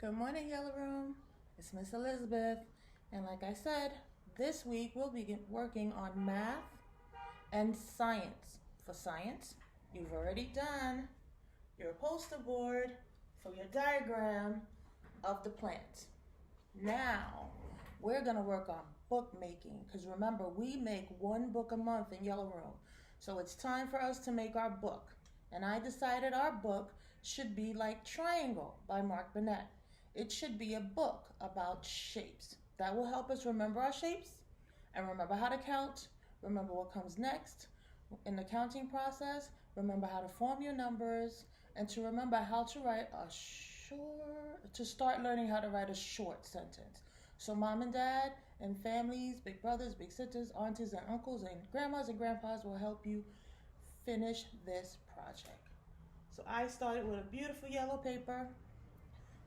Good morning, Yellow Room. It's Miss Elizabeth. And like I said, this week we'll be working on math and science. For science, you've already done your poster board for your diagram of the plant. Now, we're going to work on bookmaking because remember, we make one book a month in Yellow Room. So it's time for us to make our book. And I decided our book should be like Triangle by Mark Burnett. It should be a book about shapes. That will help us remember our shapes and remember how to count, remember what comes next in the counting process, remember how to form your numbers, and to remember how to write to start learning how to write a short sentence. So mom and dad and families, big brothers, big sisters, aunties and uncles and grandmas and grandpas will help you finish this project. So I started with a beautiful yellow paper.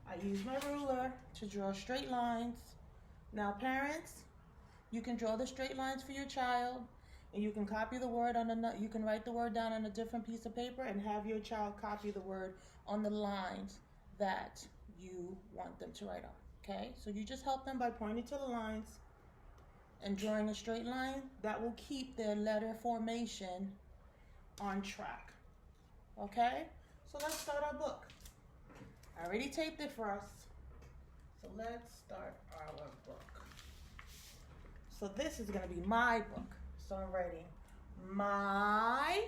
I used my ruler to draw straight lines. Now parents, you can draw the straight lines for your child, and you can copy the word you can write the word down on a different piece of paper and have your child copy the word on the lines that you want them to write on, okay? So you just help them by pointing to the lines and drawing a straight line. That will keep their letter formation on track, okay? So let's start our book. I already taped it for us. So let's start our book. So this is going to be my book. So I'm writing my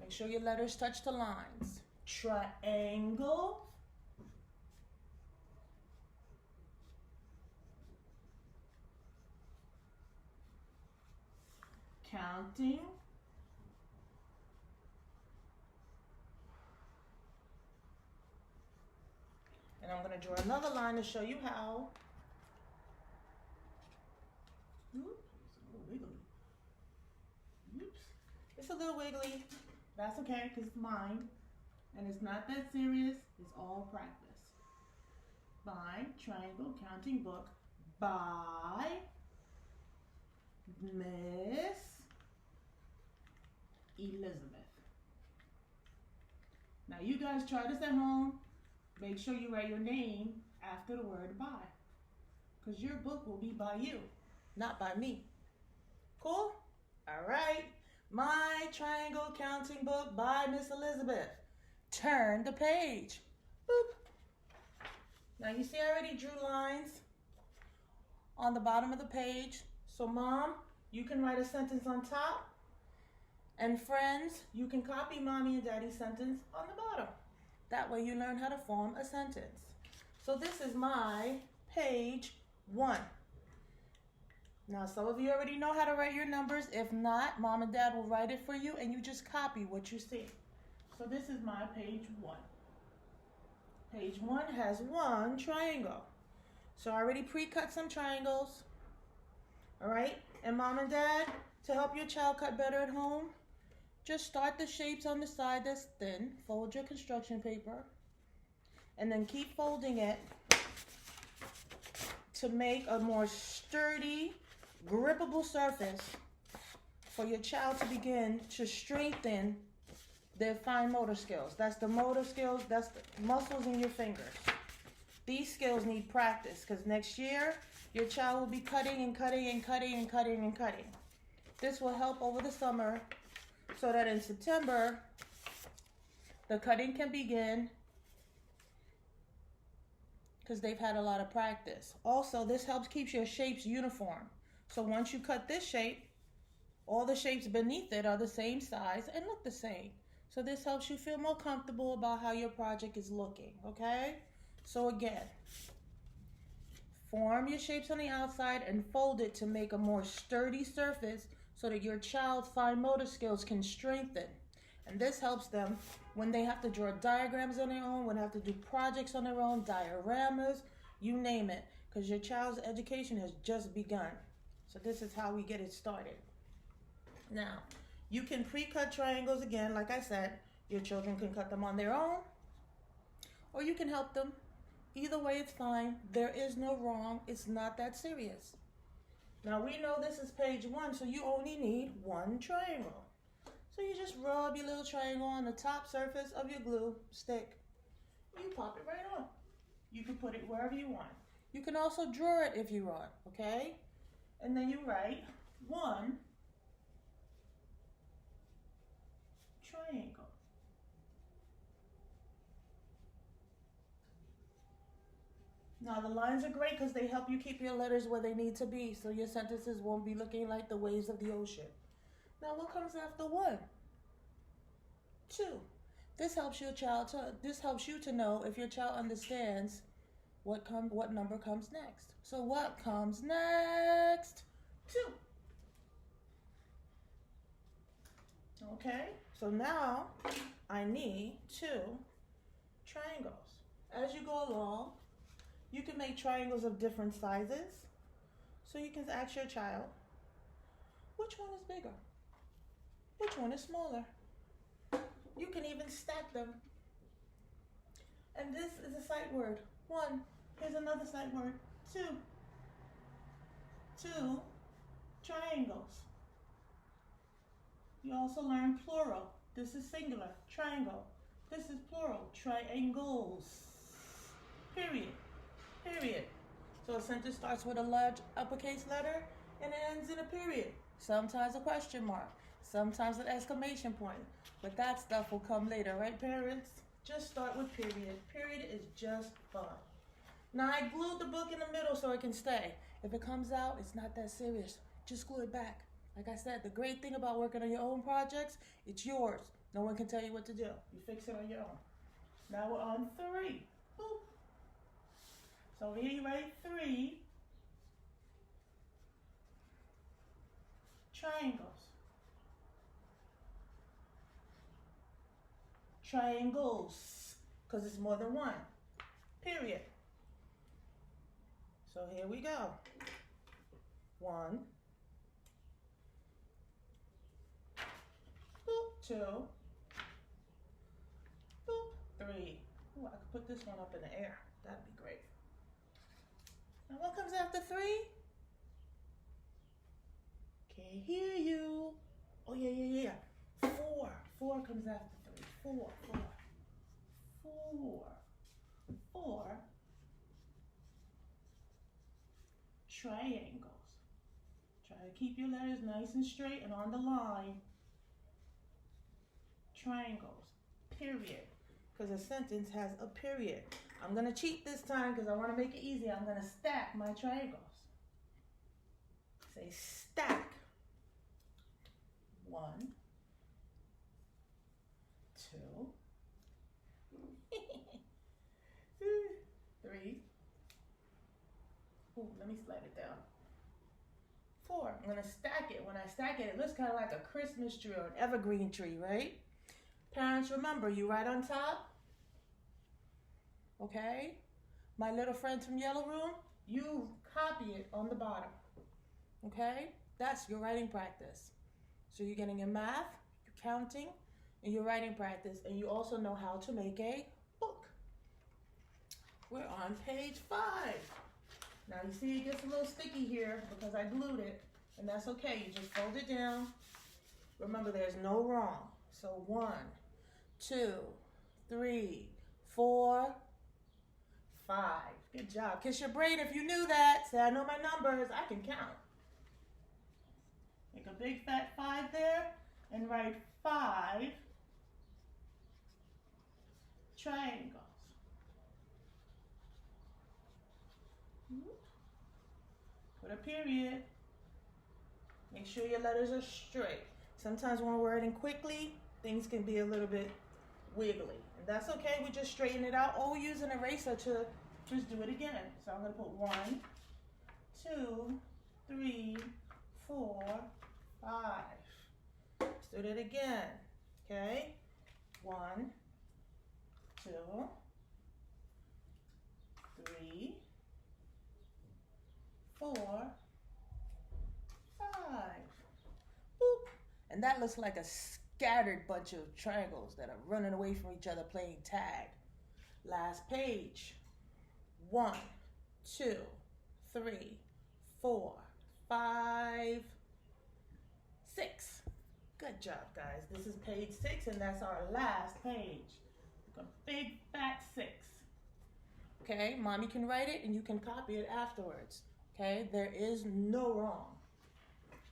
make sure your letters touch the lines. Triangle. Counting. And I'm going to draw another line to show you how. Oops, it's a little wiggly. Oops. It's a little wiggly. That's okay because it's mine. And it's not that serious. It's all practice. By Triangle Counting Book by Miss Elizabeth. Now you guys try this at home. Make sure you write your name after the word by, because your book will be by you, not by me. Cool? All right. My Triangle Counting Book by Miss Elizabeth. Turn the page. Boop. Now you see I already drew lines on the bottom of the page. So mom, you can write a sentence on top. And friends, you can copy mommy and daddy's sentence on the bottom. That way you learn how to form a sentence. So this is my page 1. Now some of you already know how to write your numbers. If not, mom and dad will write it for you and you just copy what you see. So this is my page 1. Page 1 has one triangle. So I already pre-cut some triangles. All right, and mom and dad, to help your child cut better at home, just start the shapes on the side that's thin. Fold your construction paper. And then keep folding it to make a more sturdy, grippable surface for your child to begin to strengthen their fine motor skills. That's the motor skills, that's the muscles in your fingers. These skills need practice because next year, your child will be cutting and cutting and cutting and cutting and cutting. This will help over the summer so that in September, the cutting can begin because they've had a lot of practice. Also, this helps keep your shapes uniform. So once you cut this shape, all the shapes beneath it are the same size and look the same. So this helps you feel more comfortable about how your project is looking, okay? So again, form your shapes on the outside and fold it to make a more sturdy surface so that your child's fine motor skills can strengthen. And this helps them when they have to draw diagrams on their own, when they have to do projects on their own, dioramas, you name it, because your child's education has just begun. So this is how we get it started. Now, you can pre-cut triangles again, like I said. Your children can cut them on their own, or you can help them. Either way, it's fine. There is no wrong. It's not that serious. Now we know this is page 1, so you only need one triangle. So you just rub your little triangle on the top surface of your glue stick. You pop it right on. You can put it wherever you want. You can also draw it if you want, okay? And then you write 1 triangle. Now the lines are great because they help you keep your letters where they need to be, so your sentences won't be looking like the waves of the ocean. Now what comes after 1? 2. This helps you to know if your child understands what number comes next. So what comes next? 2. Okay, so now I need 2 triangles. As you go along, you can make triangles of different sizes. So you can ask your child, which one is bigger? Which one is smaller? You can even stack them. And this is a sight word. 1. Here's another sight word. 2. 2 triangles. You also learn plural. This is singular, triangle. This is plural, triangles. Period. Period. So a sentence starts with a large uppercase letter and it ends in a period. Sometimes a question mark. Sometimes an exclamation point. But that stuff will come later, right, parents? Just start with period. Period is just fun. Now I glued the book in the middle so it can stay. If it comes out, it's not that serious. Just glue it back. Like I said, the great thing about working on your own projects, it's yours. No one can tell you what to do. You fix it on your own. Now we're on 3. Boop. So here you write 3 triangles. Triangles, because it's more than one. Period. So here we go. 1, 2, 3. Ooh, I could put this one up in the air. That'd be great. Now what comes after 3? Can't hear you. Oh, yeah. 4. 4 comes after 3. 4. 4 triangles. Try to keep your letters nice and straight and on the line. Triangles. Period. Because a sentence has a period. I'm going to cheat this time because I want to make it easy. I'm going to stack my triangles. Say stack. 1, 2, 3. Ooh, let me slide it down. 4. I'm going to stack it. When I stack it, it looks kind of like a Christmas tree or an evergreen tree, right? Parents, remember, you write on top. Okay? My little friends from Yellow Room, you copy it on the bottom. Okay? That's your writing practice. So you're getting your math, your counting, and your writing practice, and you also know how to make a book. We're on page 5. Now you see it gets a little sticky here because I glued it, and that's okay. You just fold it down. Remember, there's no wrong. So 1, 2, 3, 4, 5. Good job. Kiss your brain if you knew that. Say, I know my numbers. I can count. Make a big fat 5 there and write 5 triangles. Put a period. Make sure your letters are straight. Sometimes when we're writing quickly, things can be a little bit wiggly. And that's okay. We just straighten it out. Or we use an eraser to just do it again. So I'm going to put 1, 2, 3, 4, 5. Let's do that again. Okay? 1, 2, 3, 4, 5. Boop. And that looks like a scattered bunch of triangles that are running away from each other playing tag. Last page. 1, 2, 3, 4, 5, 6. Good job, guys. This is page 6, and that's our last page. A big fat 6. Okay, mommy can write it, and you can copy it afterwards. Okay, there is no wrong.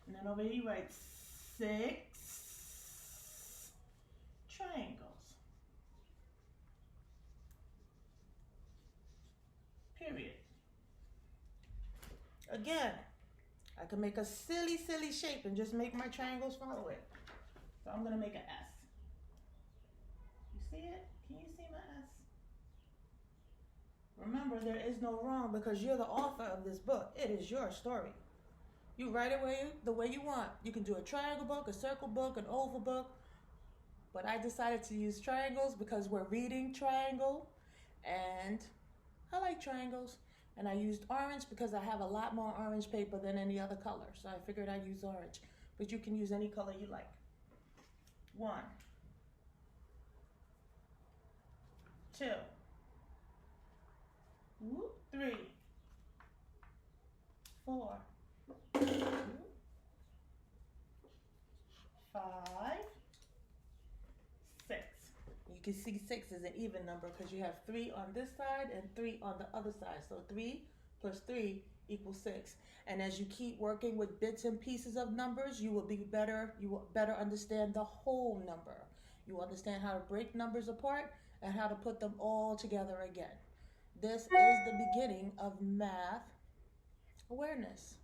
And then over here, you write 6 triangles. Period. Again, I can make a silly shape and just make my triangles follow it. So I'm going to make an S. You see it? Can you see my S? Remember, there is no wrong because you're the author of this book. It is your story. You write it the way you want. You can do a triangle book, a circle book, an oval book. But I decided to use triangles because we're reading triangle. And I like triangles. And I used orange because I have a lot more orange paper than any other color. So I figured I'd use orange. But you can use any color you like. 1, 2, 3, 4, 5, 6. You can see 6 is an even number because you have 3 on this side and 3 on the other side. So 3 plus 3 equals 6. And as you keep working with bits and pieces of numbers, you will better understand the whole number. You will understand how to break numbers apart and how to put them all together again. This is the beginning of math awareness.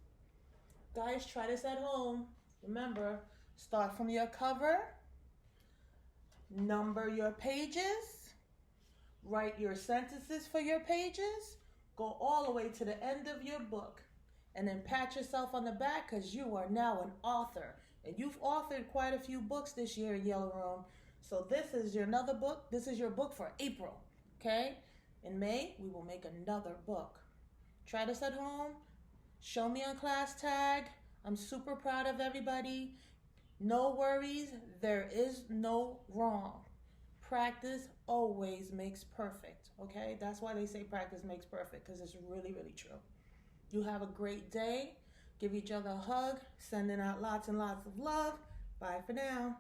Guys, try this at home. Remember, start from your cover, number your pages, write your sentences for your pages, go all the way to the end of your book, and then pat yourself on the back because you are now an author. And you've authored quite a few books this year in Yellow Room. So this is another book. This is your book for April, okay? In May, we will make another book. Try this at home. Show me on class tag. I'm super proud of everybody. No worries. There is no wrong. Practice always makes perfect, okay? That's why they say practice makes perfect, because it's really true. You have a great day. Give each other a hug. Sending out lots and lots of love. Bye for now.